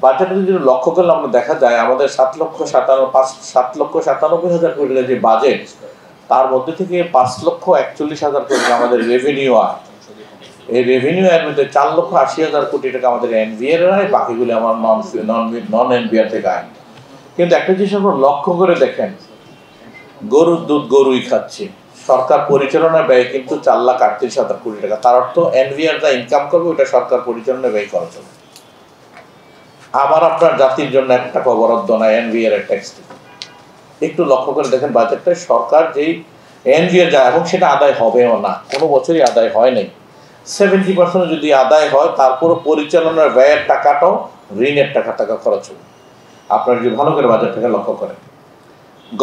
বাজেটে যদি লক্ষ্য করলে আমরা দেখা যায় আমাদের 7,97,5,7,97,000 কোটি টাকা যে বাজেট, তার মধ্যে থেকে 5,41,000 কোটি টাকা আমাদের রেভিনিউ আয়। এই রেভিনিউ এর মধ্যে 4,80,000 কোটি টাকা আমাদের এনবিআর আয়, বাকিগুলি আমার নন এনবিআর থেকে আয়। কিন্তু একটা জিনিস আপনারা লক্ষ্য করে দেখেন, গরুর দুধ গরুই খাচ্ছে। সরকার পরিচালনা ব্যয় কিন্তু 4,38,000 কোটি টাকা। তার অর্থ এনবিআর যা ইনকাম করবে ওটা সরকার পরিচালনা ব্যয় করা চলে। আমার আপনার জাতির জন্য 1 টাকা বরাদ্দ না এনবিআর এর ট্যাক্স থেকে। একটু লক্ষ্য করে দেখেন বাজেটটা, সরকার যেই এনবিআর যায় এবং সেটা আদায় হবেও না, কোনো বছরই আদায় হয় নাই। 70% যদি আদায় হয়, তারপরও পরিচালনার ব্যয়ের টাকাটাও ঋণের টাকা খরচ হবে। আপনারা যদি ভালো করে বাজেটটাকে লক্ষ্য করেন,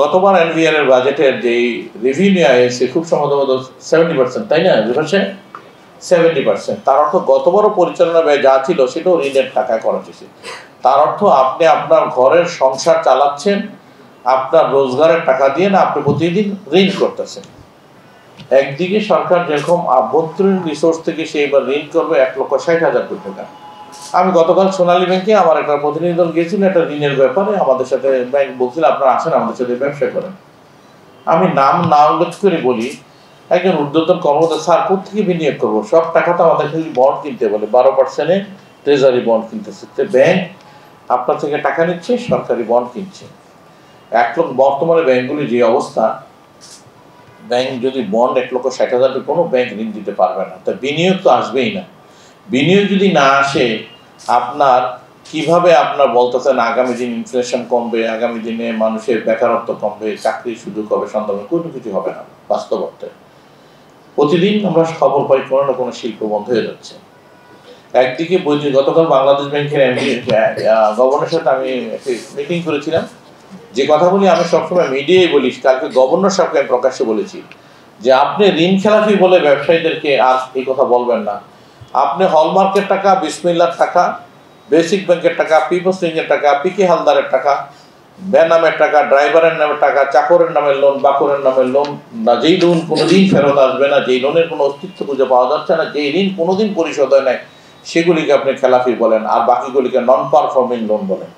গতবার এনবিআর এর বাজেটের যেই রেভিনিউ এসে খুব সম্ভবত 70%, তাই না? 70%। তার অর্থ গতবারও পরিচালনা ব্যয় যা ছিল সেটাও ঋণের টাকায় খরচ হয়েছে। তার অর্থ আপনি আপনার ঘরের সংসার চালাচ্ছেন আপনার রোজগারের টাকা দিয়ে না, আপনি প্রতিদিন ঋণ করতেছেন। একদিকে সরকার যেরকম আভ্যন্তরীণ রিসোর্স থেকে সে এবার ঋণ করবে 1,60,000 কোটি টাকা। আমি গতকাল সোনালী ব্যাংকে আমার একটা প্রতিনিধি দল গিয়েছিল একটা ঋণের ব্যাপারে, আমাদের সাথে ব্যাংক বলছিল আপনারা আসেন আমাদের সাথে ব্যবসা করেন। আমি নাম না উল্লেখ করে বলি, একজন ঊর্ধ্বতন কর্মকর্তা, স্যার কোথেকে বিনিয়োগ করবো, সব টাকা তো আমাদের খালি বন্ড কিনতে বলে, 12% ট্রেজারি বন্ড কিনতেছে। ব্যাংক আপনার থেকে টাকা নিচ্ছে, সরকারি বন্ড কিনছে। বর্তমানে ব্যাংকগুলি যে অবস্থা, ব্যাংক যদি বন্ড 1,60,000 কোনো ব্যাংক ঋণ দিতে পারবে না। তা বিনিয়োগ তো আসবেই না। বিনিয়োগ যদি না আসে, আপনার কিভাবে আপনার বলতেছেন আগামী দিন ইনফ্লেশন কমবে, আগামী দিনে মানুষের বেকারত্ব কমবে, চাকরির সুযোগ হবে, সন্ধান কোনো কিছু হবে না। বাস্তব অর্থে প্রতিদিন আমরা খবর পাই কোনো না কোনো শিল্প বন্ধ হয়ে যাচ্ছে। একদিকে গতকাল বাংলাদেশ ব্যাংকের গভর্নরের সাথে আমি একটি মিটিং করেছিলাম। যে কথাগুলি আমি সবসময় মিডিয়ায় বলি, কালকে গভর্নর সাহেবকে আমি প্রকাশ্যে বলেছি যে আপনি ঋণ খেলাফি বলে ব্যবসায়ীদেরকে আর এই কথা বলবেন না। আপনি হলমার্কের টাকা, বিসমিল্লার টাকা, বেসিক ব্যাংকের টাকা, পিপলস ব্যাংকের টাকা, পিকে হালদারের টাকা, বেনামের টাকা, ড্রাইভারের নামের টাকা, চাকরের নামের লোন, বাকরের নামের লোন, না যেই লোন কোনোদিন ফেরত আসবে না, যেই লোনের কোনো অস্তিত্ব খুঁজে পাওয়া যাচ্ছে না, যেই ঋণ কোনোদিন পরিশোধ হয় নাই, সেগুলিকে আপনি খেলাফি বলেন, আর বাকিগুলিকে নন পারফর্মিং লোন বলেন।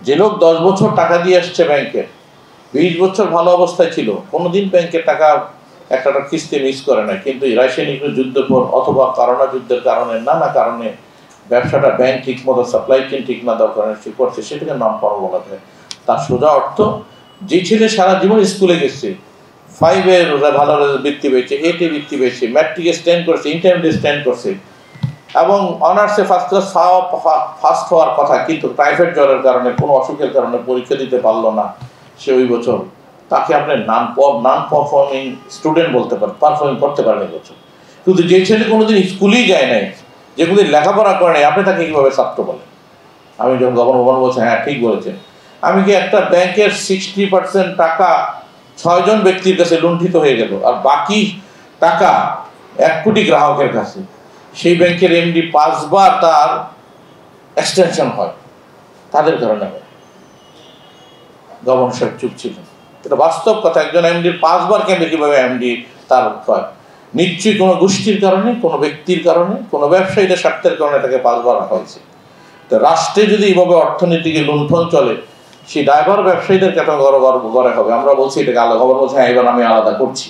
যে লোক 10 বছর টাকা দিয়ে আসছে ব্যাংকে, 20 বছর ভালো অবস্থায় ছিল, কোনোদিন ব্যাংকের টাকা একটা কিস্তি মিস করে না, কিন্তু রাসায়নিক যুদ্ধের পর অথবা করোনা যুদ্ধের কারণে নানা কারণে ব্যবসাটা ব্যাংক ঠিক মতো সাপ্লাই চেন ঠিক না দরকার করছে, সেটাকে নন পারফর্ম বলা যায়। তার সোজা অর্থ, যে ছেলে সারা জীবন স্কুলে গেছে, 5-এর ভালো বৃত্তি পেয়েছে, 8-এ বৃত্তি পেয়েছে, ম্যাট্রিকে স্ট্যান্ড করছে, ইন্টারমিডিয়েট স্ট্যান্ড করছে এবং অনার্সে ফার্স্ট হওয়ার কথা, কিন্তু প্রাইভেট জবের কারণে কোনো অসুখের কারণে পরীক্ষা দিতে পারলো না সে ওই বছর, তাকে আপনি নন পারফর্মিং স্টুডেন্ট বলতে পারেন, পারফর্মিং করতে পারেন এই বছর। কিন্তু যে ছেলে কোনোদিন স্কুলেই যায় নাই, যেগুলি লেখাপড়া করে নাই, আপনি তাকে কীভাবে ছাত্র বলেন? আমি যখন গভর্নর বলছি হ্যাঁ ঠিক বলেছেন। আমি কি একটা ব্যাংকের 60% টাকা 6 জন ব্যক্তির কাছে লুণ্ঠিত হয়ে গেল, আর বাকি টাকা 1 কোটি গ্রাহকের কাছে, সেই ব্যাংকের এমডি 5 বার তার এক্সটেনশন হয়, তাদের কারণে গভর্নর সাহেব চুপ ছিলেন। এটা বাস্তব কথা। একজন এমডির 5 বার কেন্দ্রে কীভাবে এমডি তার হয়? নিশ্চয়ই কোনো গোষ্ঠীর কারণে, কোনো ব্যক্তির কারণে, কোনো ব্যবসায়ীদের স্বার্থের কারণে তাকে 5 বার রাখা হয়েছে। তো রাষ্ট্রে যদি এইভাবে অর্থনীতিকে লুণ্ঠন চলে, সেই ড্রাইভার ব্যবসায়ীদের কেন গড়ে হবে? আমরা বলছি এটাকে আলাদা, খবর বলছে হ্যাঁ এবার আমি আলাদা করছি।